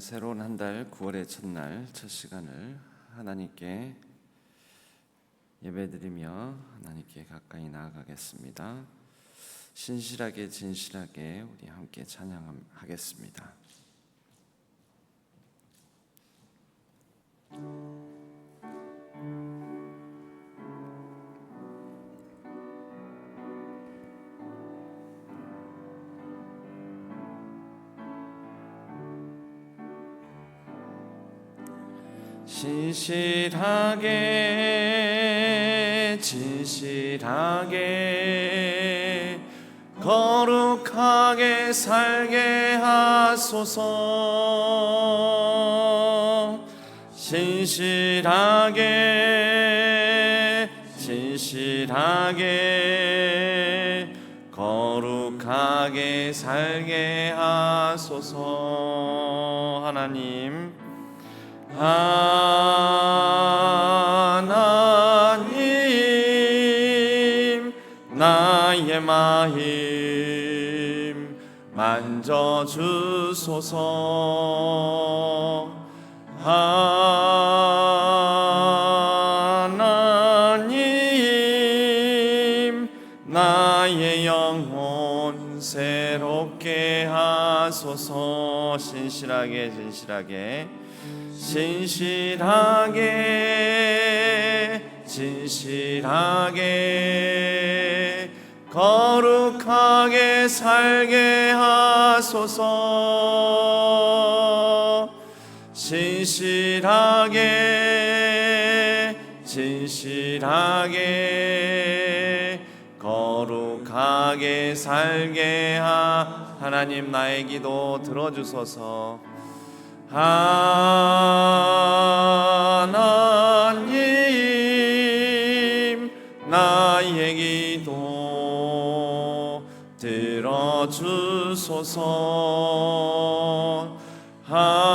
새로운 한 달 9월의 첫날 첫 시간을 하나님께 예배드리며 하나님께 가까이 나아가겠습니다. 신실하게 진실하게 우리 함께 찬양하겠습니다. 신실하게 진실하게 거룩하게 살게 하소서. 신실하게 진실하게 거룩하게 살게 하소서. 하나님 나의 마음 만져주소서. 하나님 나의 영혼 새롭게 하소서. 신실하게 진실하게 신실하게 진실하게 거룩하게 살게 하소서. 신실하게 진실하게 거룩하게 살게 하나님 나의 기도 들어주소서. 하나님 나의 기도 들어주소서. 하나님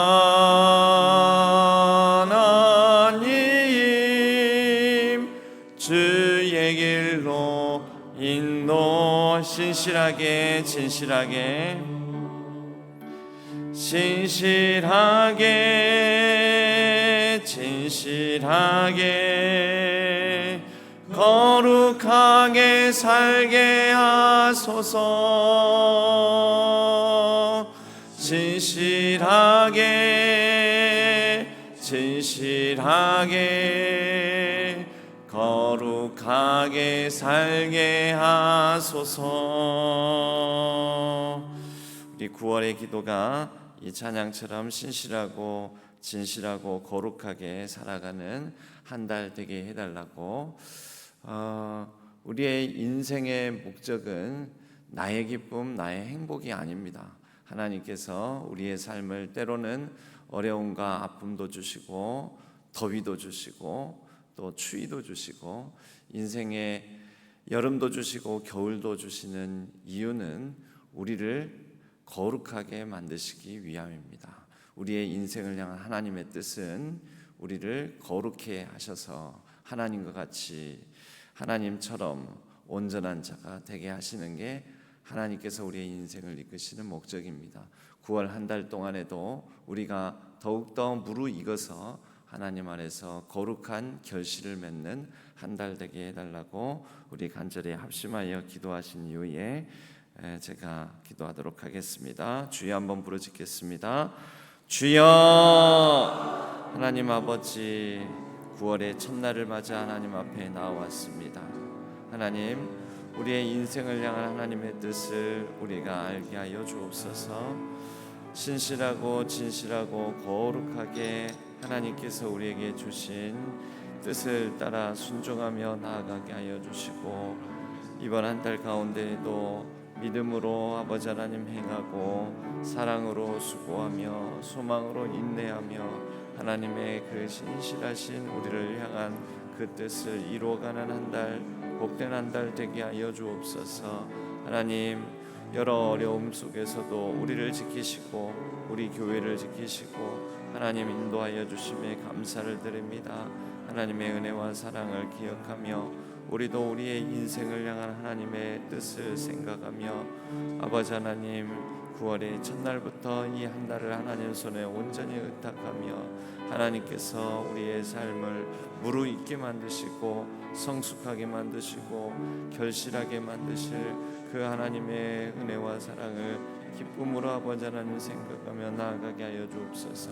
주의 길로 인도. 신실하게 진실하게 신실하게 진실하게 거룩하게 살게 하소서. 신실하게 진실하게 거룩하게 살게 하소서. 우리 9월의 기도가 이 찬양처럼 신실하고 진실하고 거룩하게 살아가는 한 달 되게 해달라고. 우리의 인생의 목적은 나의 기쁨, 나의 행복이 아닙니다. 하나님께서 우리의 삶을 때로는 어려움과 아픔도 주시고 더위도 주시고 또 추위도 주시고 인생의 여름도 주시고 겨울도 주시는 이유는 우리를 거룩하게 만드시기 위함입니다. 우리의 인생을 향한 하나님의 뜻은 우리를 거룩해 하셔서 하나님과 같이 하나님처럼 온전한 자가 되게 하시는 게 하나님께서 우리의 인생을 이끄시는 목적입니다. 9월 한 달 동안에도 우리가 더욱더 무르익어서 하나님 안에서 거룩한 결실을 맺는 한 달 되게 해달라고 우리 간절히 합심하여 기도하신 이후에 제가 기도하도록 하겠습니다. 주여 한번 부르짖겠습니다. 주여. 하나님 아버지, 9월의 첫날을 맞아 하나님 앞에 나왔습니다. 하나님, 우리의 인생을 향한 하나님의 뜻을 우리가 알게 하여 주옵소서. 신실하고 진실하고 거룩하게 하나님께서 우리에게 주신 뜻을 따라 순종하며 나아가게 하여 주시고, 이번 한 달 가운데에도 믿음으로 아버지 하나님 행하고 사랑으로 수고하며 소망으로 인내하며 하나님의 그 신실하신 우리를 향한 그 뜻을 이루어가는 한 달, 복된 한 달 되게 하여 주옵소서. 하나님, 여러 어려움 속에서도 우리를 지키시고 우리 교회를 지키시고 하나님 인도하여 주심에 감사를 드립니다. 하나님의 은혜와 사랑을 기억하며 우리도 우리의 인생을 향한 하나님의 뜻을 생각하며 아버지 하나님 9월의 첫날부터 이 한 달을 하나님 손에 온전히 의탁하며 하나님께서 우리의 삶을 무르익게 만드시고 성숙하게 만드시고 결실하게 만드실 그 하나님의 은혜와 사랑을 기쁨으로 아버지 하나님 생각하며 나아가게 하여 주옵소서.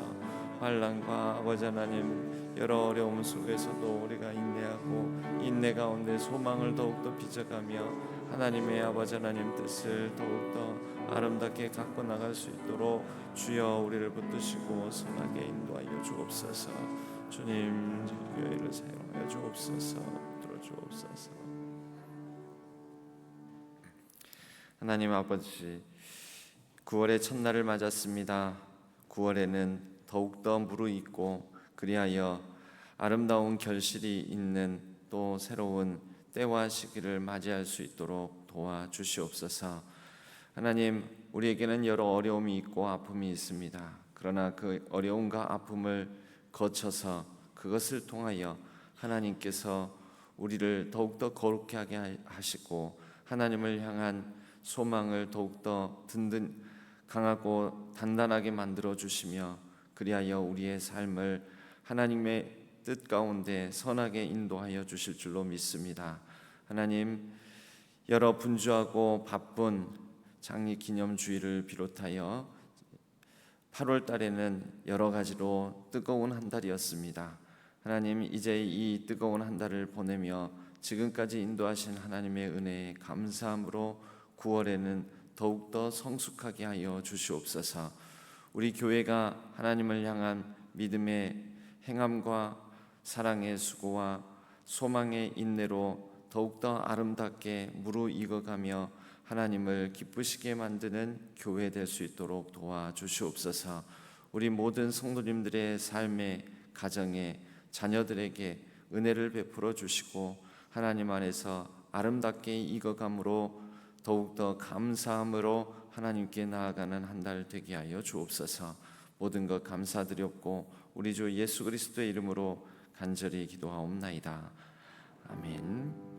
환난과 아버지 하나님 여러 어려움 속에서도 우리가 인내하고 인내 가운데 소망을 더욱더 빚어가며 하나님의 아버지 하나님 뜻을 더욱더 아름답게 갖고 나갈 수 있도록 주여 우리를 붙드시고 선하게 인도하여 주옵소서. 주님 교회를 사용하여 주옵소서. 들어주옵소서. 하나님 아버지, 9월의 첫날을 맞았습니다. 9월에는 더욱더 무르익고 그리하여 아름다운 결실이 있는 또 새로운 때와 시기를 맞이할 수 있도록 도와주시옵소서. 하나님, 우리에게는 여러 어려움이 있고 아픔이 있습니다. 그러나 그 어려움과 아픔을 거쳐서 그것을 통하여 하나님께서 우리를 더욱더 거룩하게 하게 하시고 하나님을 향한 소망을 더욱더 강하고 단단하게 만들어 주시며 그리하여 우리의 삶을 하나님의 뜻 가운데 선하게 인도하여 주실 줄로 믿습니다. 하나님, 여러 분주하고 바쁜 장립기념주의를 비롯하여 8월 달에는 여러 가지로 뜨거운 한 달이었습니다. 하나님, 이제 이 뜨거운 한 달을 보내며 지금까지 인도하신 하나님의 은혜에 감사함으로 9월에는 더욱더 성숙하게 하여 주시옵소서. 우리 교회가 하나님을 향한 믿음의 행함과 사랑의 수고와 소망의 인내로 더욱더 아름답게 무르익어가며 하나님을 기쁘시게 만드는 교회 될 수 있도록 도와주시옵소서. 우리 모든 성도님들의 삶의 가정에 자녀들에게 은혜를 베풀어 주시고 하나님 안에서 아름답게 익어감으로 더욱더 감사함으로 하나님께 나아가는 한 달 되게 하여 주옵소서. 모든 것 감사드렸고 우리 주 예수 그리스도의 이름으로 간절히 기도하옵나이다. 아멘.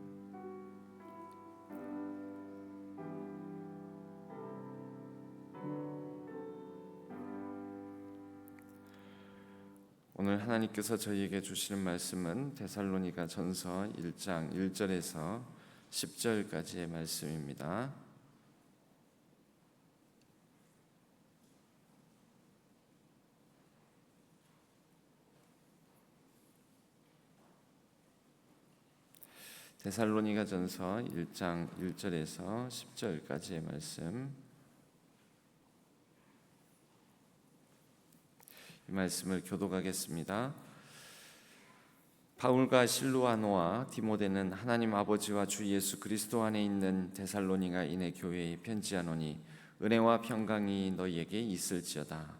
오늘 하나님께서 저희에게 주시는 말씀은 데살로니가 전서 1장 1절에서 10절까지의 말씀입니다. 데살로니가 전서 1장 1절에서 10절까지의 말씀, 이 말씀을 교독하겠습니다. 바울과 실루아노와 디모데는 하나님 아버지와 주 예수 그리스도 안에 있는 데살로니가인의 교회에 편지하노니 은혜와 평강이 너희에게 있을지어다.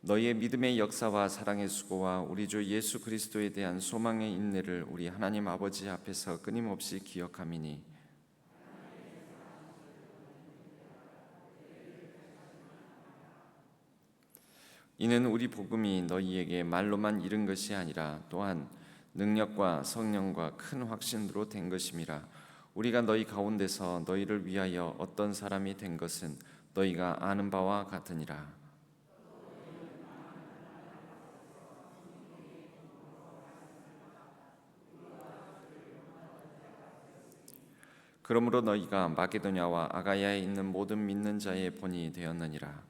너희의 믿음의 역사와 사랑의 수고와 우리 주 예수 그리스도에 대한 소망의 인내를 우리 하나님 아버지 앞에서 끊임없이 기억함이니 이는 우리 복음이 너희에게 말로만 이른 것이 아니라 또한 능력과 성령과 큰 확신으로 된 것임이라. 우리가 너희 가운데서 너희를 위하여 어떤 사람이 된 것은 너희가 아는 바와 같으니라. 그러므로 너희가 마게도냐와 아가야에 있는 모든 믿는 자의 본이 되었느니라.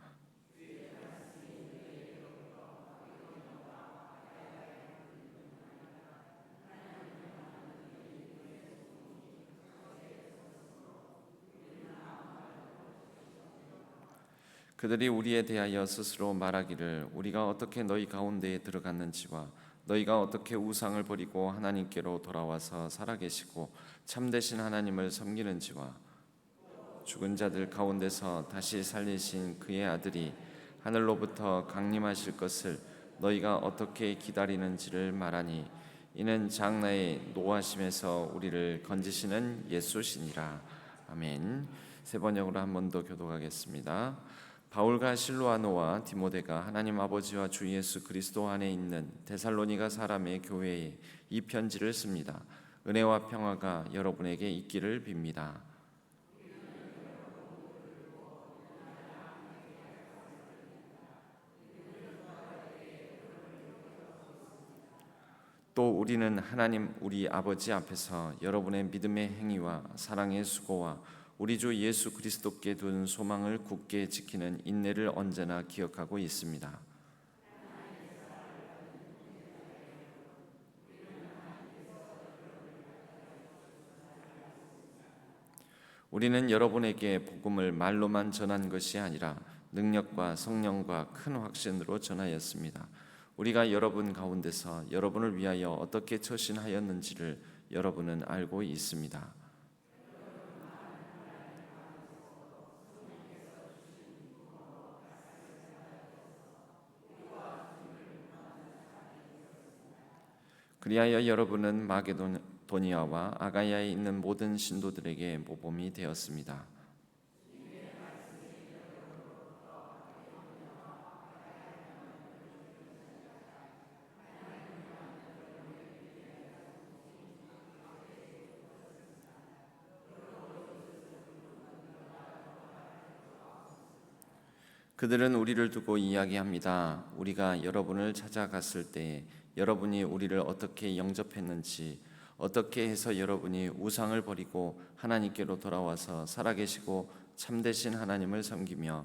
그들이 우리에 대하여 스스로 말하기를 우리가 어떻게 너희 가운데에 들어갔는지와 너희가 어떻게 우상을 버리고 하나님께로 돌아와서 살아계시고 참되신 하나님을 섬기는지와 죽은 자들 가운데서 다시 살리신 그의 아들이 하늘로부터 강림하실 것을 너희가 어떻게 기다리는지를 말하니 이는 장래의 노하심에서 우리를 건지시는 예수시니라. 아멘. 세 번역으로 한 번 더 교독하겠습니다. 바울과 실로아노와 디모데가 하나님 아버지와 주 예수 그리스도 안에 있는 데살로니가 사람의 교회에 이 편지를 씁니다. 은혜와 평화가 여러분에게 있기를 빕니다. 또 우리는 하나님 우리 아버지 앞에서 여러분의 믿음의 행위와 사랑의 수고와 우리 주 예수 그리스도께 둔 소망을 굳게 지키는 인내를 언제나 기억하고 있습니다. 우리는 여러분에게 복음을 말로만 전한 것이 아니라 능력과 성령과 큰 확신으로 전하였습니다. 우리가 여러분 가운데서 여러분을 위하여 어떻게 처신하였는지를 여러분은 알고 있습니다. 그리하여 여러분은 마게도니아와 아가야에 있는 모든 신도들에게 모범이 되었습니다. 그들은 우리를 두고 이야기합니다. 우리가 여러분을 찾아갔을 때 여러분이 우리를 어떻게 영접했는지, 어떻게 해서 여러분이 우상을 버리고 하나님께로 돌아와서 살아계시고 참되신 하나님을 섬기며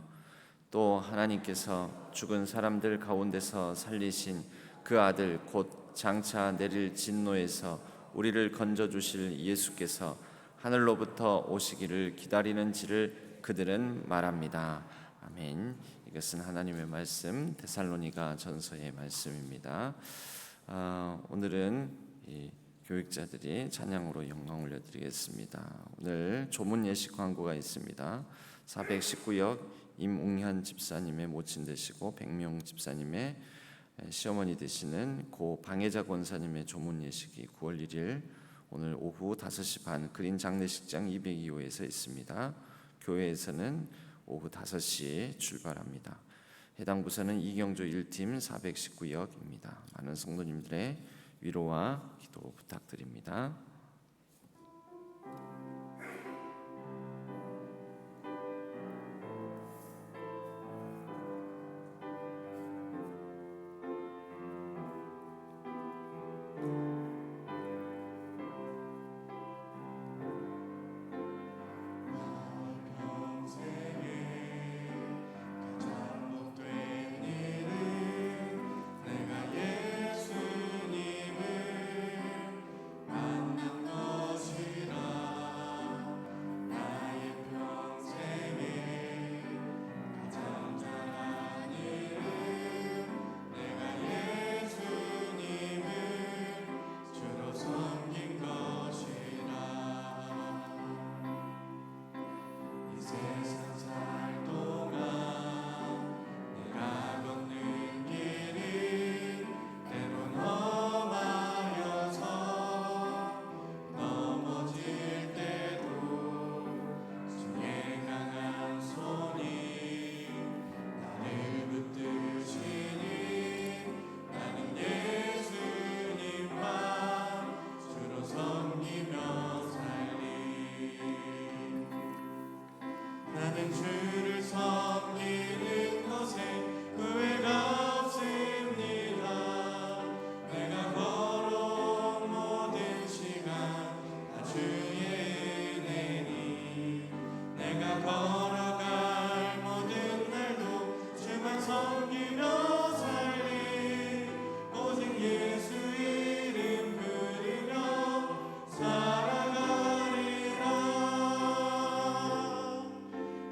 또 하나님께서 죽은 사람들 가운데서 살리신 그 아들 곧 장차 내릴 진노에서 우리를 건져주실 예수께서 하늘로부터 오시기를 기다리는지를 그들은 말합니다. 아멘. 이것은 하나님의 말씀 데살로니가 전서의 말씀입니다. 오늘은 이 교육자들이 찬양으로 영광 올려드리겠습니다. 오늘 조문 예식 광고가 있습니다. 419역 임웅현 집사님의 모친 되시고 백명 집사님의 시어머니 되시는 고 방혜자 권사님의 조문 예식이 9월 1일 오늘 오후 5시 반 그린 장례식장 202호에서 있습니다. 교회에서는 오후 5시에 출발합니다. 해당 부서는 이경조 1팀 419역입니다. 많은 성도님들의 위로와 기도 부탁드립니다.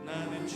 나는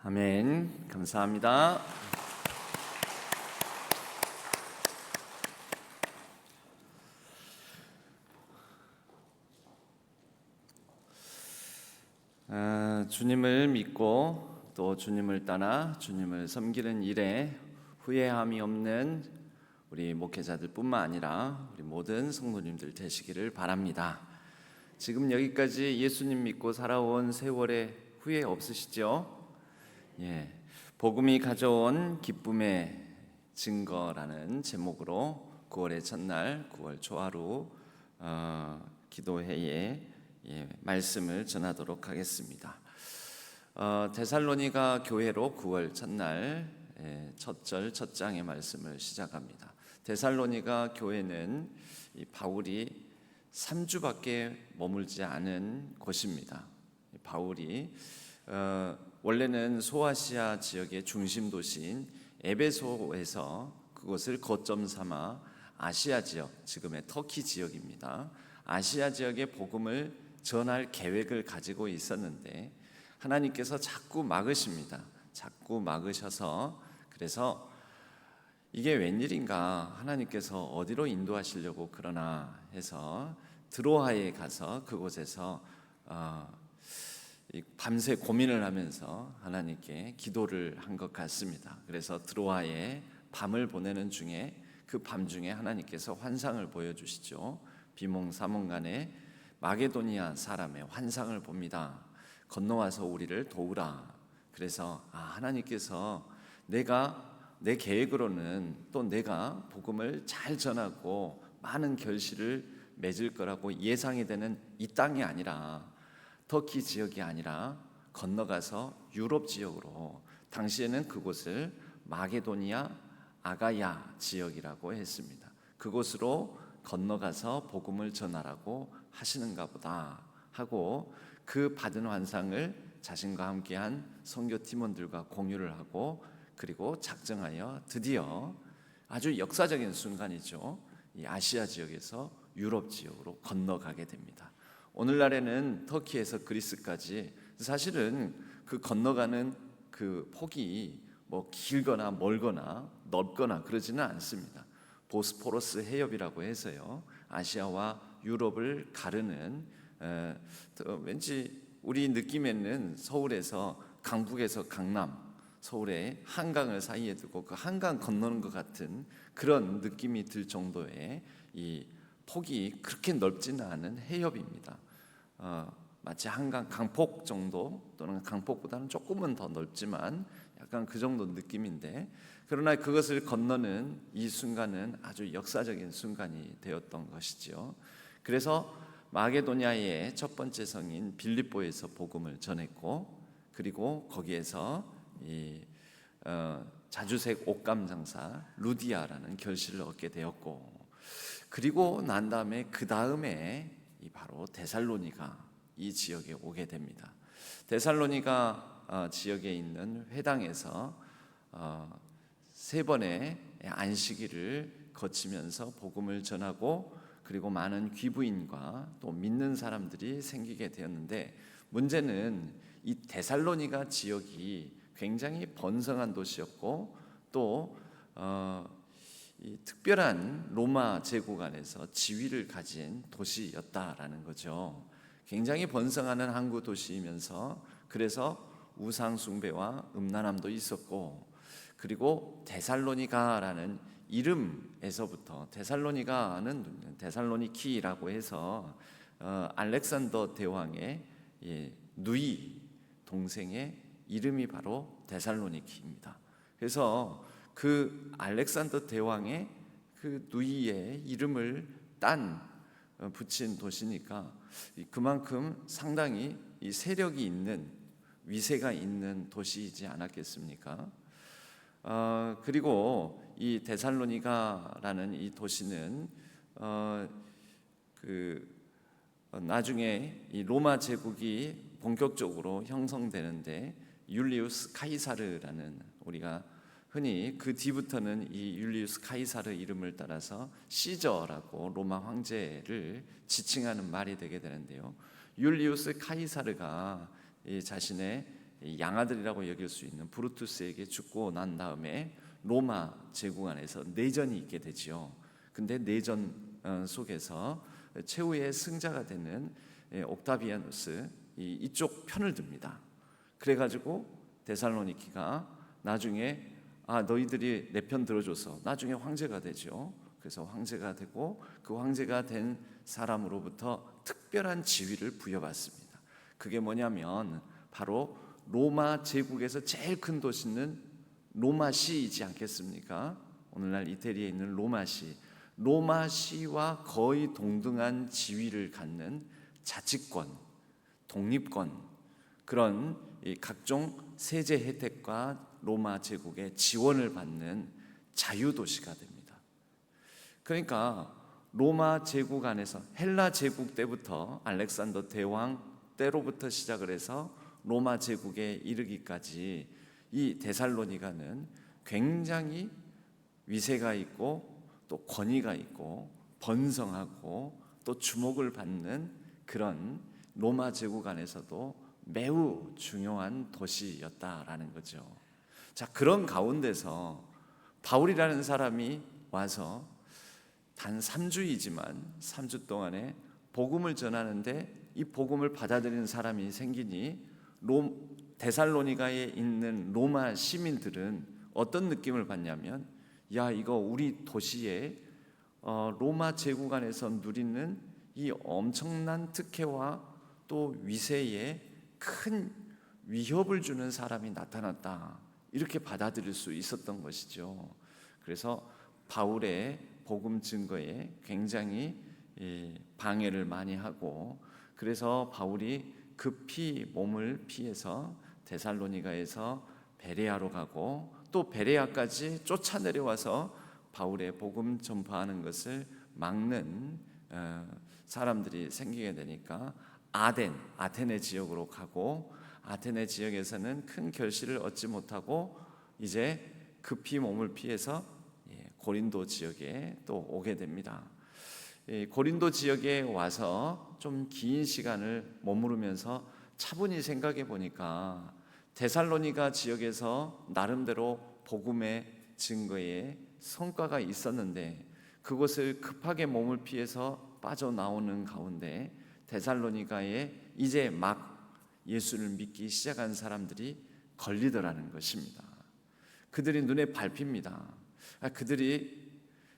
아멘. 감사합니다. 주님을 믿고 또 주님을 따라 주님을 섬기는 일에 후회함이 없는 우리 목회자들뿐만 아니라 우리 모든 성도님들 되시기를 바랍니다. 지금 여기까지 예수님 믿고 살아온 세월에 후회 없으시죠? 예, 복음이 가져온 기쁨의 증거라는 제목으로 9월의 첫날 9월 초하루 기도회에 말씀을 전하도록 하겠습니다. 데살로니가 교회로 9월 첫날 첫 절 첫 장의 말씀을 시작합니다. 데살로니가 교회는 이 바울이 3주밖에 머물지 않은 곳입니다. 바울이 원래는 소아시아 지역의 중심 도시인 에베소에서 그곳을 거점 삼아 아시아 지역, 지금의 터키 지역입니다. 아시아 지역의 복음을 전할 계획을 가지고 있었는데 하나님께서 자꾸 막으십니다. 자꾸 막으셔서 그래서 이게 웬일인가, 하나님께서 어디로 인도하시려고 그러나 해서 드로아에 가서 그곳에서 밤새 고민을 하면서 하나님께 기도를 한 것 같습니다. 그래서 드로아에 밤을 보내는 중에 그 밤중에 하나님께서 환상을 보여주시죠. 비몽사몽간에 마게도니아 사람의 환상을 봅니다. 건너와서 우리를 도우라. 그래서 하나님께서 내 계획으로는 또 내가 복음을 잘 전하고 많은 결실을 맺을 거라고 예상이 되는 이 땅이 아니라, 터키 지역이 아니라 건너가서 유럽 지역으로, 당시에는 그곳을 마게도니아 아가야 지역이라고 했습니다. 그곳으로 건너가서 복음을 전하라고 하시는가 보다 하고 그 받은 환상을 자신과 함께한 선교 팀원들과 공유를 하고, 그리고 작정하여 드디어 아주 역사적인 순간이죠. 이 아시아 지역에서 유럽 지역으로 건너가게 됩니다. 오늘날에는 터키에서 그리스까지 사실은 그 건너가는 그 폭이 뭐 길거나 멀거나 넓거나 그러지는 않습니다. 보스포러스 해협이라고 해서요, 아시아와 유럽을 가르는 왠지 우리 느낌에는 서울에서 강북에서 강남, 서울의 한강을 사이에 두고 그 한강 건너는 것 같은 그런 느낌이 들 정도의 이 폭이 그렇게 넓지는 않은 해협입니다. 마치 한강 강폭 정도, 또는 강폭보다는 조금은 더 넓지만 약간 그 정도 느낌인데, 그러나 그것을 건너는 이 순간은 아주 역사적인 순간이 되었던 것이죠. 그래서 마게도니아의 첫 번째 성인 빌립보에서 복음을 전했고, 그리고 거기에서 이 자주색 옷감 장사 루디아라는 결실을 얻게 되었고, 그리고 난 다음에 그 다음에 바로 데살로니가 이 지역에 오게 됩니다. 데살로니가 지역에 있는 회당에서 3번의 안식일을 거치면서 복음을 전하고, 그리고 많은 귀부인과 또 믿는 사람들이 생기게 되었는데, 문제는 이 데살로니가 지역이 굉장히 번성한 도시였고, 또 이 특별한 로마 제국 안에서 지위를 가진 도시였다라는 거죠. 굉장히 번성하는 항구 도시이면서 그래서 우상 숭배와 음란함도 있었고, 그리고 데살로니가라는 이름에서부터, 데살로니가는 데살로니키라고 해서 알렉산더 대왕의 누이 동생의 이름이 바로 데살로니키입니다. 그래서 그 알렉산더 대왕의 그 누이의 이름을 붙인 도시니까 그만큼 상당히 이 세력이 있는, 위세가 있는 도시이지 않았겠습니까? 그리고 이 데살로니가라는 이 도시는 나중에 이 로마 제국이 본격적으로 형성되는데, 율리우스 카이사르라는, 우리가 흔히 그 뒤부터는 이 율리우스 카이사르 이름을 따라서 시저라고 로마 황제를 지칭하는 말이 되게 되는데요, 율리우스 카이사르가 이 자신의 양아들이라고 여길 수 있는 브루투스에게 죽고 난 다음에 로마 제국 안에서 내전이 있게 되지요. 근데 내전 속에서 최후의 승자가 되는 옥타비아누스 이쪽 편을 듭니다. 그래가지고 데살로니키가 나중에 너희들이 내 편 들어줘서 나중에 황제가 되죠. 그래서 황제가 되고 그 황제가 된 사람으로부터 특별한 지위를 부여받습니다. 그게 뭐냐면 바로 로마 제국에서 제일 큰 도시는 로마시이지 않겠습니까? 오늘날 이태리에 있는 로마시, 로마시와 거의 동등한 지위를 갖는 자치권, 독립권, 그런 각종 세제 혜택과 로마 제국의 지원을 받는 자유도시가 됩니다. 그러니까 로마 제국 안에서 헬라 제국 때부터 알렉산더 대왕 때로부터 시작을 해서 로마 제국에 이르기까지 이 데살로니가는 굉장히 위세가 있고 또 권위가 있고 번성하고 또 주목을 받는 그런 로마 제국 안에서도 매우 중요한 도시였다라는 거죠. 자, 그런 가운데서 바울이라는 사람이 와서 단 3주이지만 3주 동안에 복음을 전하는데 이 복음을 받아들이는 사람이 생기니 데살로니가에 있는 로마 시민들은 어떤 느낌을 받냐면, 야, 이거 우리 도시에 로마 제국 안에서 누리는 이 엄청난 특혜와 또 위세에 큰 위협을 주는 사람이 나타났다, 이렇게 받아들일 수 있었던 것이죠. 그래서 바울의 복음 증거에 굉장히 방해를 많이 하고, 그래서 바울이 급히 몸을 피해서 데살로니가에서 베레아로 가고 또 베레아까지 쫓아 내려와서 바울의 복음 전파하는 것을 막는 사람들이 생기게 되니까 아테네 지역으로 가고, 아테네 지역에서는 큰 결실을 얻지 못하고 이제 급히 몸을 피해서 고린도 지역에 또 오게 됩니다. 고린도 지역에 와서 좀 긴 시간을 머무르면서 차분히 생각해 보니까 데살로니가 지역에서 나름대로 복음의 증거에 성과가 있었는데 그것을 급하게 몸을 피해서 빠져나오는 가운데 데살로니가에 이제 막 예수를 믿기 시작한 사람들이 걸리더라는 것입니다. 그들이 눈에 밟힙니다. 그들이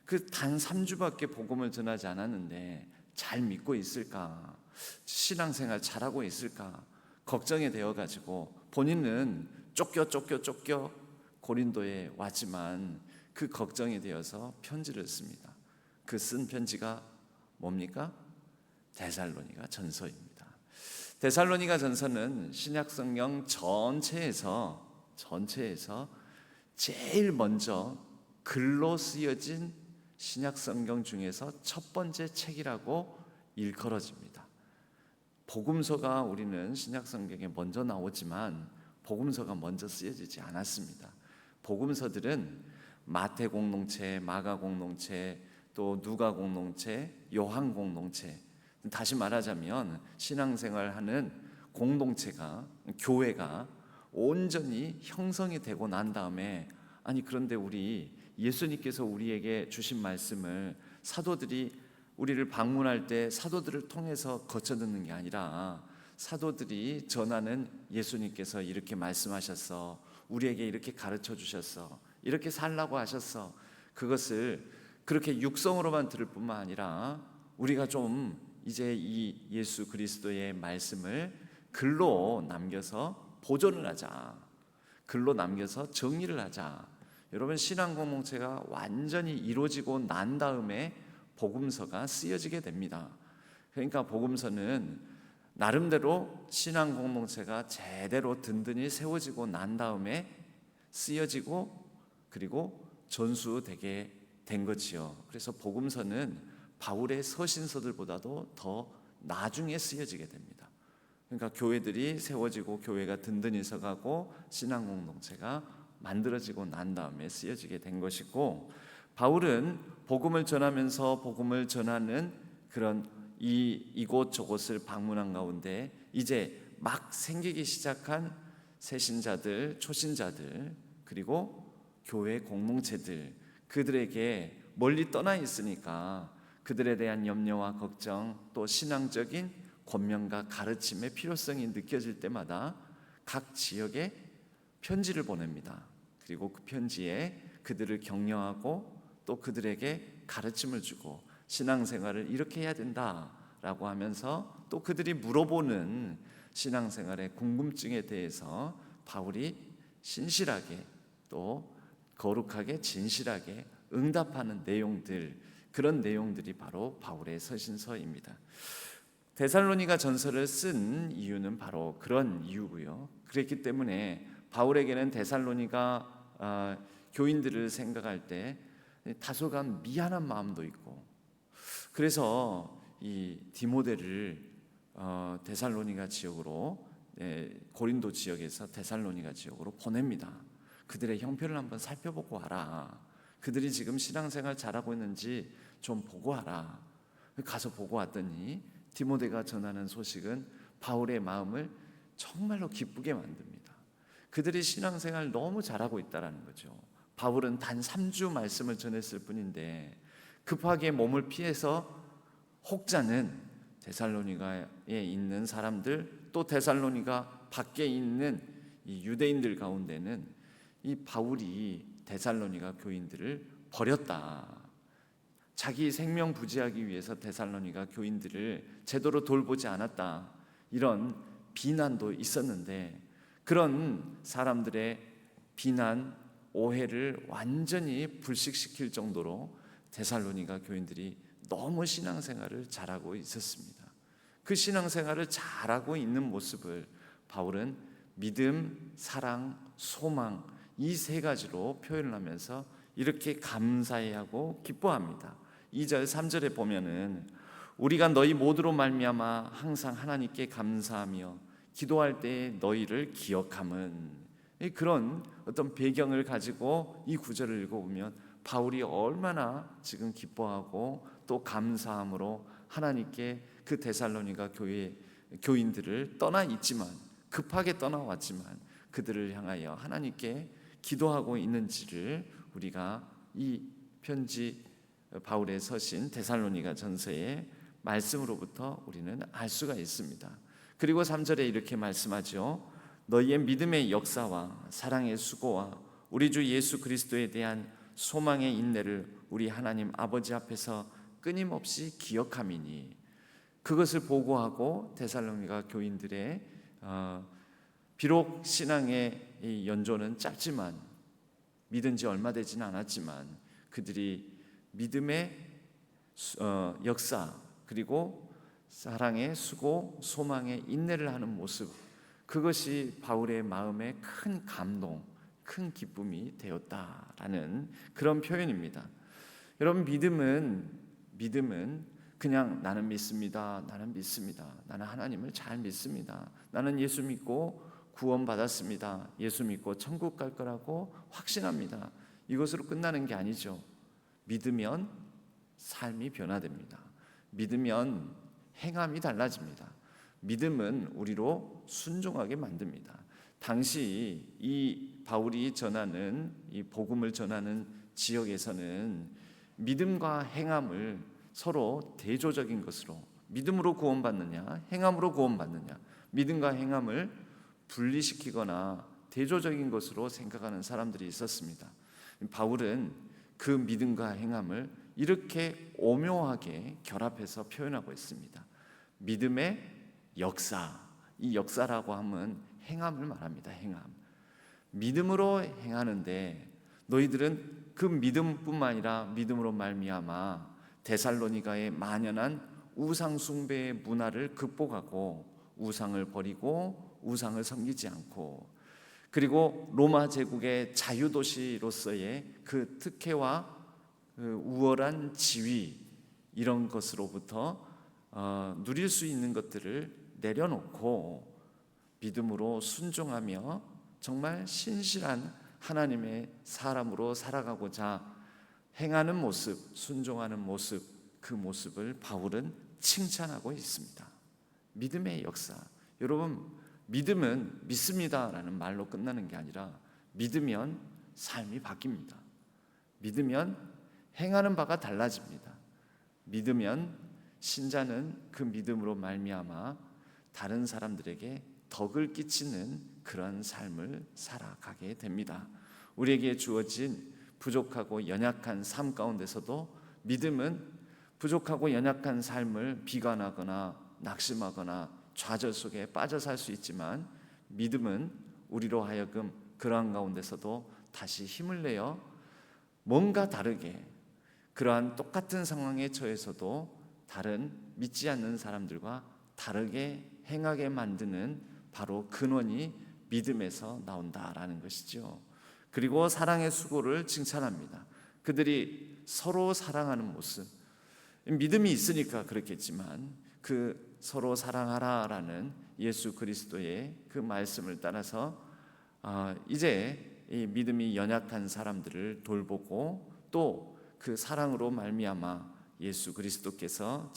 그 단 3주밖에 복음을 전하지 않았는데 잘 믿고 있을까? 신앙생활 잘하고 있을까? 걱정이 되어가지고 본인은 쫓겨 고린도에 왔지만 그 걱정이 되어서 편지를 씁니다. 그 쓴 편지가 뭡니까? 데살로니가 전서입니다. 데살로니가 전서는 신약성경 전체에서 제일 먼저 글로 쓰여진 신약성경 중에서 첫 번째 책이라고 일컬어집니다. 복음서가 우리는 신약성경에 먼저 나오지만 복음서가 먼저 쓰여지지 않았습니다. 복음서들은 마태 공동체, 마가 공동체, 또 누가 공동체, 요한 공동체, 다시 말하자면 신앙생활하는 공동체가, 교회가 온전히 형성이 되고 난 다음에, 그런데 예수님께서 우리에게 주신 말씀을 사도들이 우리를 방문할 때 사도들을 통해서 거쳐 듣는 게 아니라 사도들이 전하는 예수님께서 이렇게 말씀하셨어, 우리에게 이렇게 가르쳐 주셨어, 이렇게 살라고 하셨어, 그것을 그렇게 육성으로만 들을 뿐만 아니라 우리가 좀 이제 이 예수 그리스도의 말씀을 글로 남겨서 보존을 하자, 글로 남겨서 정리를 하자. 여러분, 신앙 공동체가 완전히 이루어지고 난 다음에 복음서가 쓰여지게 됩니다. 그러니까 복음서는 나름대로 신앙 공동체가 제대로 든든히 세워지고 난 다음에 쓰여지고 그리고 전수되게 된 거지요. 그래서 복음서는 바울의 서신서들보다도 더 나중에 쓰여지게 됩니다. 그러니까 교회들이 세워지고 교회가 든든히 서가고 신앙 공동체가 만들어지고 난 다음에 쓰여지게 된 것이고, 바울은 복음을 전하면서 복음을 전하는 그런 이곳 저곳을 방문한 가운데 이제 막 생기기 시작한 새신자들, 초신자들, 그리고 교회 공동체들, 그들에게 멀리 떠나 있으니까 그들에 대한 염려와 걱정, 또 신앙적인 권면과 가르침의 필요성이 느껴질 때마다 각 지역에 편지를 보냅니다. 그리고 그 편지에 그들을 격려하고 또 그들에게 가르침을 주고 신앙생활을 이렇게 해야 된다라고 하면서 또 그들이 물어보는 신앙생활의 궁금증에 대해서 바울이 신실하게 또 거룩하게 진실하게 응답하는 내용들, 그런 내용들이 바로 바울의 서신서입니다. 데살로니가 전서를 쓴 이유는 바로 그런 이유고요. 그랬기 때문에 바울에게는 데살로니가 교인들을 생각할 때 다소간 미안한 마음도 있고, 그래서 이 디모데를 데살로니가 지역으로, 고린도 지역에서 데살로니가 지역으로 보냅니다. 그들의 형편을 한번 살펴보고 와라. 그들이 지금 신앙생활 잘하고 있는지 좀 보고 와라. 가서 보고 왔더니 디모데가 전하는 소식은 바울의 마음을 정말로 기쁘게 만듭니다. 그들이 신앙생활 너무 잘하고 있다는 거죠. 바울은 단 3주 말씀을 전했을 뿐인데 급하게 몸을 피해서 혹자는 데살로니가에 있는 사람들, 또 데살로니가 밖에 있는 이 유대인들 가운데는 이 바울이 데살로니가 교인들을 버렸다, 자기 생명 부지하기 위해서 데살로니가 교인들을 제대로 돌보지 않았다, 이런 비난도 있었는데, 그런 사람들의 비난, 오해를 완전히 불식시킬 정도로 데살로니가 교인들이 너무 신앙생활을 잘하고 있었습니다. 그 신앙생활을 잘하고 있는 모습을 바울은 믿음, 사랑, 소망, 이 세 가지로 표현을 하면서 이렇게 감사해하고 기뻐합니다. 2절 3절에 보면은 우리가 너희 모두로 말미암아 항상 하나님께 감사하며 기도할 때 너희를 기억함은, 그런 어떤 배경을 가지고 이 구절을 읽어보면 바울이 얼마나 지금 기뻐하고 또 감사함으로 하나님께 그 데살로니가 교회 교인들을 떠나 있지만, 급하게 떠나왔지만 그들을 향하여 하나님께 기도하고 있는지를 우리가 이 편지, 바울의 서신 데살로니가 전서의 말씀으로부터 우리는 알 수가 있습니다. 그리고 3절에 이렇게 말씀하죠. 너희의 믿음의 역사와 사랑의 수고와 우리 주 예수 그리스도에 대한 소망의 인내를 우리 하나님 아버지 앞에서 끊임없이 기억함이니, 그것을 보고하고 데살로니가 교인들의 비록 신앙의 이 연조는 짧지만, 믿은 지 얼마 되지는 않았지만 그들이 믿음의 역사, 그리고 사랑의 수고, 소망의 인내를 하는 모습, 그것이 바울의 마음에 큰 감동, 큰 기쁨이 되었다라는 그런 표현입니다. 여러분, 믿음은 그냥 나는 믿습니다, 나는 믿습니다, 나는 하나님을 잘 믿습니다, 나는 예수 믿고 구원받았습니다, 예수 믿고 천국 갈 거라고 확신합니다, 이것으로 끝나는 게 아니죠. 믿으면 삶이 변화됩니다. 믿으면 행함이 달라집니다. 믿음은 우리로 순종하게 만듭니다. 당시 이 바울이 전하는, 이 복음을 전하는 지역에서는 믿음과 행함을 서로 대조적인 것으로, 믿음으로 구원받느냐 행함으로 구원받느냐, 믿음과 행함을 분리시키거나 대조적인 것으로 생각하는 사람들이 있었습니다. 바울은 그 믿음과 행함을 이렇게 오묘하게 결합해서 표현하고 있습니다. 믿음의 역사, 이 역사라고 하면 행함을 말합니다. 행함. 믿음으로 행하는데 너희들은 그 믿음뿐만 아니라 믿음으로 말미암아 데살로니가에 만연한 우상 숭배의 문화를 극복하고 우상을 버리고 우상을 섬기지 않고, 그리고 로마 제국의 자유도시로서의 그 특혜와 그 우월한 지위, 이런 것으로부터 누릴 수 있는 것들을 내려놓고 믿음으로 순종하며 정말 신실한 하나님의 사람으로 살아가고자 행하는 모습, 순종하는 모습, 그 모습을 바울은 칭찬하고 있습니다. 믿음의 역사. 여러분, 믿음은 믿습니다라는 말로 끝나는 게 아니라 믿으면 삶이 바뀝니다. 믿으면 행하는 바가 달라집니다. 믿으면 신자는 그 믿음으로 말미암아 다른 사람들에게 덕을 끼치는 그런 삶을 살아가게 됩니다. 우리에게 주어진 부족하고 연약한 삶 가운데서도 믿음은 부족하고 연약한 삶을 비관하거나 낙심하거나 좌절 속에 빠져 살 수 있지만, 믿음은 우리로 하여금 그러한 가운데서도 다시 힘을 내어 뭔가 다르게, 그러한 똑같은 상황에 처해서도 다른 믿지 않는 사람들과 다르게 행하게 만드는 바로 근원이 믿음에서 나온다라는 것이죠. 그리고 사랑의 수고를 칭찬합니다. 그들이 서로 사랑하는 모습, 믿음이 있으니까 그렇겠지만 그 서로 사랑하라라는 예수 그리스도의 그 말씀을 따라서 이제 이 믿음이 연약한 사람들을 돌보고 또 그 사랑으로 말미암아 예수 그리스도께서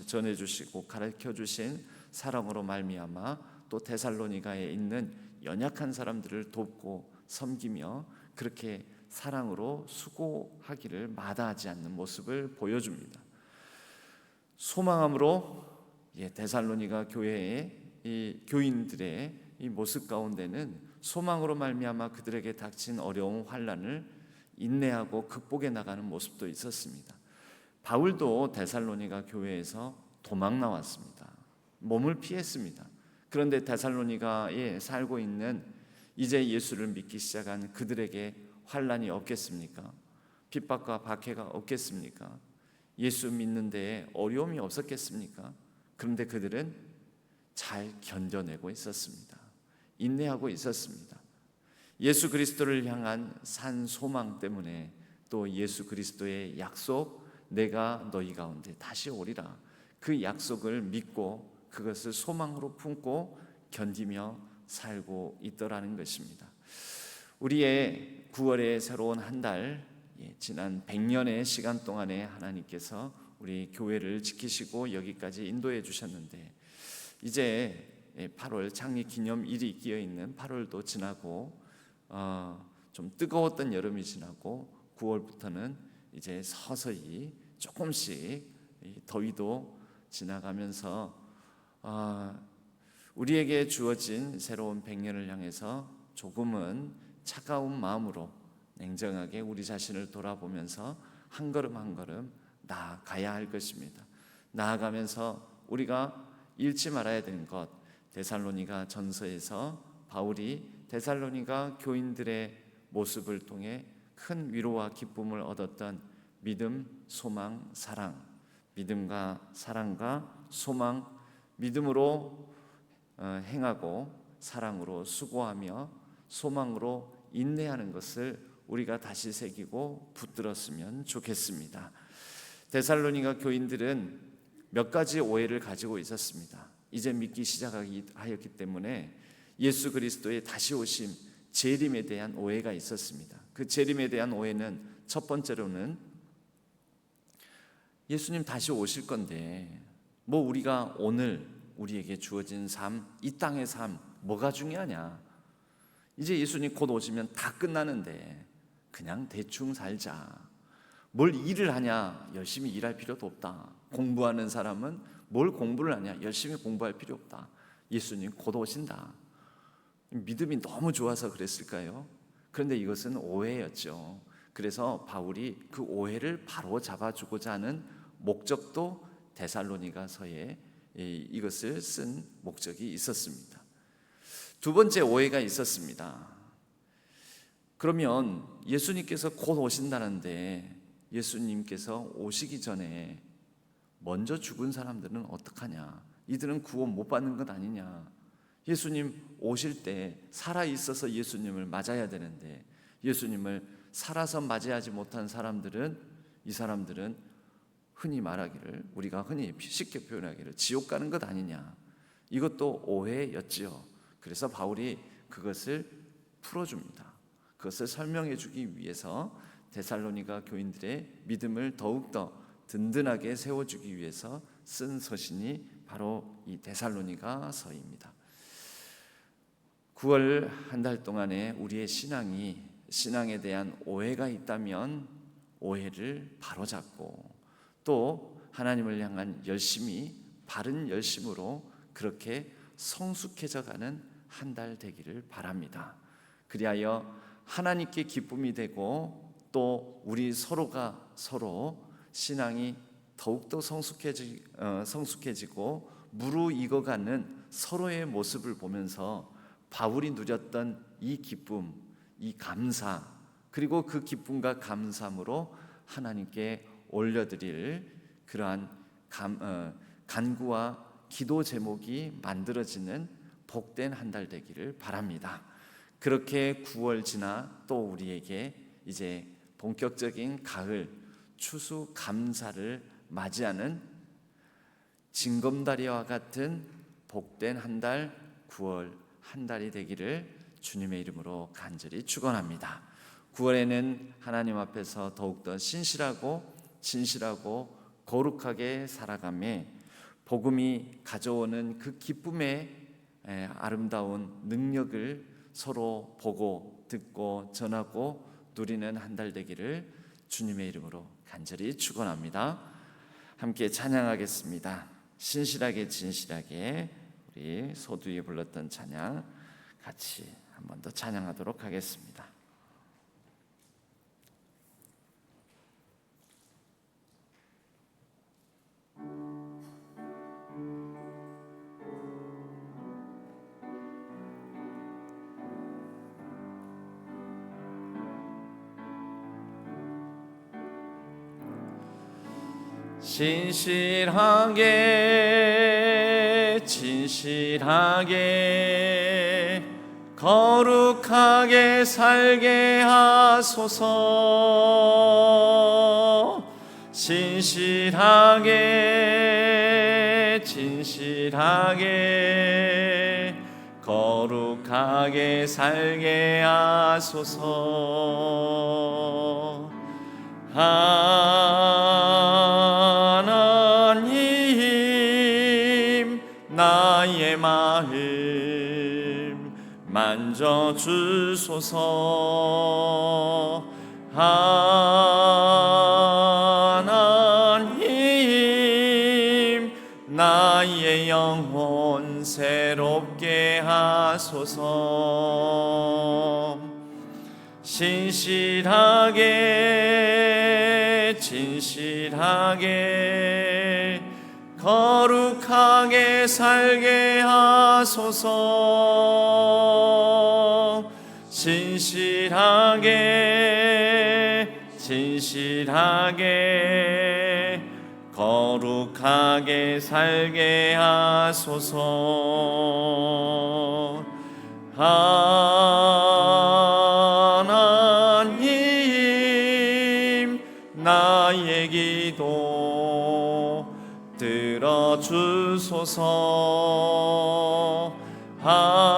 전해주시고 가르쳐주신 사랑으로 말미암아 또 데살로니가에 있는 연약한 사람들을 돕고 섬기며 그렇게 사랑으로 수고하기를 마다하지 않는 모습을 보여줍니다. 소망함으로 데살로니가 교회의 이 교인들의 이 모습 가운데는 소망으로 말미암아 그들에게 닥친 어려운 환난을 인내하고 극복해 나가는 모습도 있었습니다. 바울도 데살로니가 교회에서 도망 나왔습니다. 몸을 피했습니다. 그런데 데살로니가에 살고 있는 이제 예수를 믿기 시작한 그들에게 환난이 없겠습니까? 핍박과 박해가 없겠습니까? 예수 믿는 데에 어려움이 없었겠습니까? 그런데 그들은 잘 견뎌내고 있었습니다. 인내하고 있었습니다. 예수 그리스도를 향한 산 소망 때문에 또 예수 그리스도의 약속, 내가 너희 가운데 다시 오리라, 그 약속을 믿고 그것을 소망으로 품고 견디며 살고 있더라는 것입니다. 우리의 9월의 새로운 한 달, 지난 100년의 시간 동안에 하나님께서 우리 교회를 지키시고 여기까지 인도해 주셨는데, 이제 8월 창립 기념일이 끼어 있는 8월도 지나고 좀 뜨거웠던 여름이 지나고 9월부터는 이제 서서히 조금씩 더위도 지나가면서 우리에게 주어진 새로운 100년을 향해서 조금은 차가운 마음으로 냉정하게 우리 자신을 돌아보면서 한 걸음 한 걸음 나아가야 할 것입니다. 나아가면서 우리가 잃지 말아야 되는 것, 데살로니가 전서에서 바울이 데살로니가 교인들의 모습을 통해 큰 위로와 기쁨을 얻었던 믿음, 소망, 사랑, 믿음과 사랑과 소망, 믿음으로 행하고 사랑으로 수고하며 소망으로 인내하는 것을 우리가 다시 새기고 붙들었으면 좋겠습니다. 데살로니가 교인들은 몇 가지 오해를 가지고 있었습니다. 이제 믿기 시작하였기 때문에 예수 그리스도의 다시 오심, 재림에 대한 오해가 있었습니다. 그 재림에 대한 오해는 첫 번째로는 예수님 다시 오실 건데 뭐 우리가 오늘 우리에게 주어진 삶, 이 땅의 삶 뭐가 중요하냐, 이제 예수님 곧 오시면 다 끝나는데 그냥 대충 살자, 뭘 일을 하냐, 열심히 일할 필요도 없다, 공부하는 사람은 뭘 공부를 하냐, 열심히 공부할 필요 없다, 예수님 곧 오신다. 믿음이 너무 좋아서 그랬을까요? 그런데 이것은 오해였죠. 그래서 바울이 그 오해를 바로 잡아주고자 하는 목적도 데살로니가서에 이것을 쓴 목적이 있었습니다. 두 번째 오해가 있었습니다. 그러면 예수님께서 곧 오신다는데 예수님께서 오시기 전에 먼저 죽은 사람들은 어떡하냐, 이들은 구원 못 받는 것 아니냐, 예수님 오실 때 살아있어서 예수님을 맞아야 되는데 예수님을 살아서 맞이하지 못한 사람들은, 이 사람들은 흔히 말하기를, 우리가 흔히 쉽게 표현하기를 지옥 가는 것 아니냐, 이것도 오해였지요. 그래서 바울이 그것을 풀어줍니다. 그것을 설명해 주기 위해서 데살로니가 교인들의 믿음을 더욱더 든든하게 세워주기 위해서 쓴 서신이 바로 이 데살로니가서입니다. 9월 한 달 동안에 우리의 신앙에 대한 오해가 있다면 오해를 바로잡고 또 하나님을 향한 열심이 바른 열심으로 그렇게 성숙해져 가는 한 달 되기를 바랍니다. 그리하여 하나님께 기쁨이 되고 또 우리 서로가 서로 신앙이 더욱더 성숙해지고 무르익어가는 서로의 모습을 보면서 바울이 누렸던 이 기쁨, 이 감사, 그리고 그 기쁨과 감사함으로 하나님께 올려드릴 그러한 간구와 기도 제목이 만들어지는 복된 한 달 되기를 바랍니다. 그렇게 9월 지나 또 우리에게 이제 본격적인 가을 추수 감사를 맞이하는 징검다리와 같은 복된 한 달 9월 한 달이 되기를 주님의 이름으로 간절히 축원합니다. 9월에는 하나님 앞에서 더욱더 신실하고 진실하고 거룩하게 살아가며 복음이 가져오는 그 기쁨의 아름다운 능력을 서로 보고 듣고 전하고 누리는 한 달 되기를 주님의 이름으로 간절히 축원합니다. 함께 찬양하겠습니다. 신실하게 진실하게 우리 소두에 불렀던 찬양 같이 한 번 더 찬양하도록 하겠습니다. 신실하게 진실하게 거룩하게 살게 하소서. 신실하게 진실하게 거룩하게 살게 하소서. 하나님 나의 마음 만져주소서. 하나님 나의 영혼 새롭게 하소서. 신실하게 진실하게 거룩하게 살게 하소서. 신실하게 진실하게 거룩하게 살게 하소서. 하나님 나의 기도 들어주소서. 하나님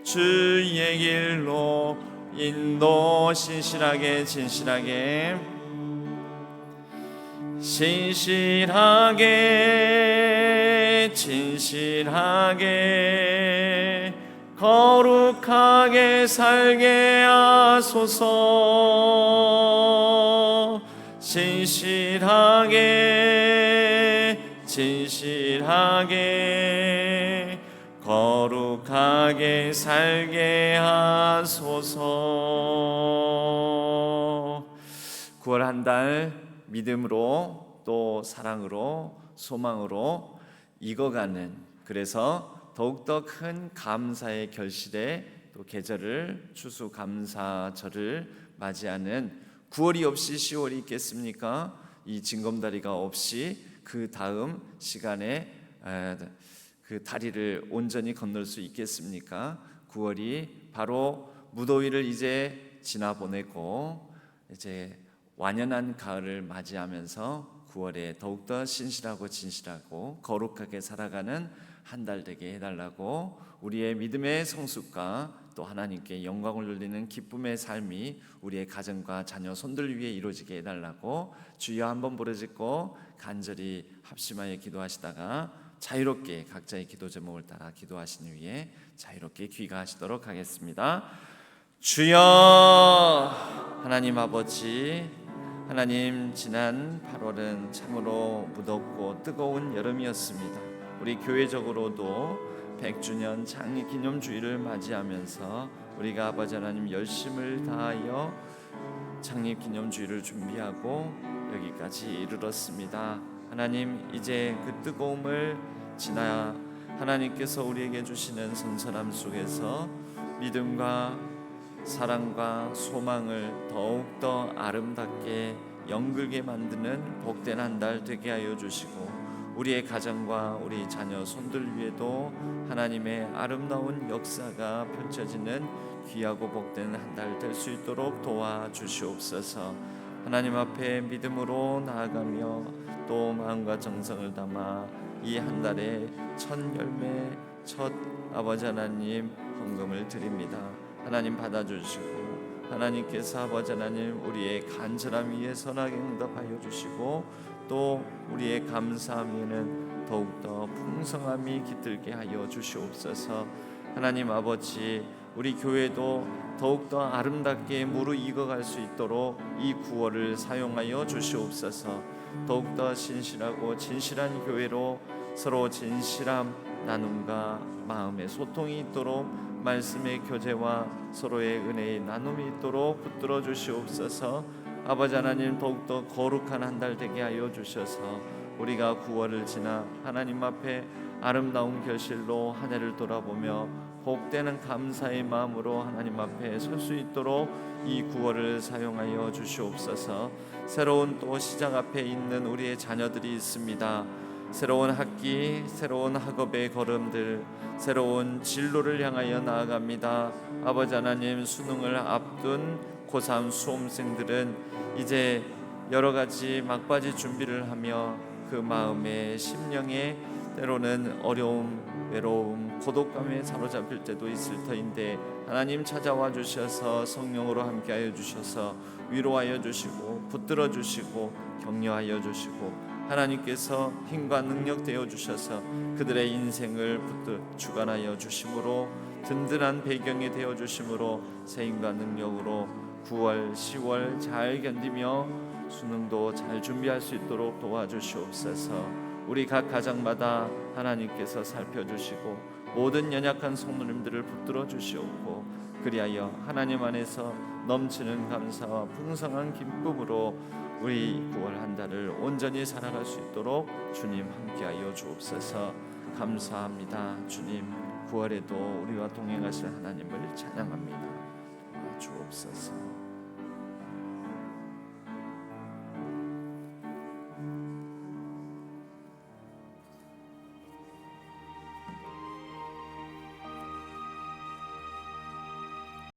주의 길로 인도. 신실하게 진실하게 신실하게 진실하게 거룩하게 살게 하소서. 신실하게 진실하게 거룩하게 살게 하소서. 9월 한 달 믿음으로 또 사랑으로 소망으로 익어가는, 그래서 더욱더 큰 감사의 결실의 또 계절을 추수감사절을 맞이하는 9월이 없이 10월이 있겠습니까? 이 징검다리가 없이 그 다음 시간에 그 다리를 온전히 건널 수 있겠습니까? 9월이 바로 무더위를 이제 지나보내고 이제 완연한 가을을 맞이하면서 9월에 더욱더 신실하고 진실하고 거룩하게 살아가는 한 달 되게 해달라고, 우리의 믿음의 성숙과 또 하나님께 영광을 돌리는 기쁨의 삶이 우리의 가정과 자녀 손들 위에 이루어지게 해달라고 주여 한번 부르짖고 간절히 합심하여 기도하시다가 자유롭게 각자의 기도 제목을 따라 기도하신 후에 자유롭게 귀가하시도록 하겠습니다. 주여 하나님 아버지, 하나님 지난 8월은 참으로 무덥고 뜨거운 여름이었습니다. 우리 교회적으로도 100주년 창립기념주일을 맞이하면서 우리가 아버지 하나님 열심을 다하여 창립기념주일을 준비하고 여기까지 이르렀습니다. 하나님, 이제 그 뜨거움을 지나 하나님께서 우리에게 주시는 선선함 속에서 믿음과 사랑과 소망을 더욱더 아름답게 영글게 만드는 복된 한 달 되게 하여 주시고, 우리의 가정과 우리 자녀 손들 위에도 하나님의 아름다운 역사가 펼쳐지는 귀하고 복된 한 달 될 수 있도록 도와주시옵소서. 하나님 앞에 믿음으로 나아가며 또 마음과 정성을 담아 이 한 달의 첫 열매, 첫 아버지 하나님 헌금을 드립니다. 하나님 받아주시고, 하나님께서 아버지 하나님 우리의 간절함 위에 선하게 응답하여 주시고, 또 우리의 감사함에는 더욱더 풍성함이 깃들게 하여 주시옵소서. 하나님 아버지, 우리 교회도 더욱더 아름답게 무르익어갈 수 있도록 이 9월을 사용하여 주시옵소서. 더욱더 신실하고 진실한 교회로 서로 진실함 나눔과 마음의 소통이 있도록, 말씀의 교제와 서로의 은혜의 나눔이 있도록 붙들어 주시옵소서. 아버지 하나님, 더욱더 거룩한 한 달 되게 하여 주셔서 우리가 9월을 지나 하나님 앞에 아름다운 결실로 한 해를 돌아보며 복되는 감사의 마음으로 하나님 앞에 설 수 있도록 이 9월을 사용하여 주시옵소서. 새로운 또 시작 앞에 있는 우리의 자녀들이 있습니다. 새로운 학기, 새로운 학업의 걸음들, 새로운 진로를 향하여 나아갑니다. 아버지 하나님, 수능을 앞둔 고3 수험생들은 이제 여러 가지 막바지 준비를 하며 그 마음의 심령에 때로는 어려움, 외로움, 고독감에 사로잡힐 때도 있을 터인데, 하나님 찾아와 주셔서 성령으로 함께하여 주셔서 위로하여 주시고 붙들어 주시고 격려하여 주시고, 하나님께서 힘과 능력 되어 주셔서 그들의 인생을 주관하여 주심으로, 든든한 배경이 되어 주심으로 새 힘과 능력으로 9월, 10월 잘 견디며 수능도 잘 준비할 수 있도록 도와주시옵소서. 우리 각 가정마다 하나님께서 살펴주시고 모든 연약한 성도님들을 붙들어 주시옵고, 그리하여 하나님 안에서 넘치는 감사와 풍성한 기쁨으로 우리 9월 한 달을 온전히 살아갈 수 있도록 주님 함께하여 주옵소서. 감사합니다. 주님, 9월에도 우리와 동행하실 하나님을 찬양합니다. 주옵소서.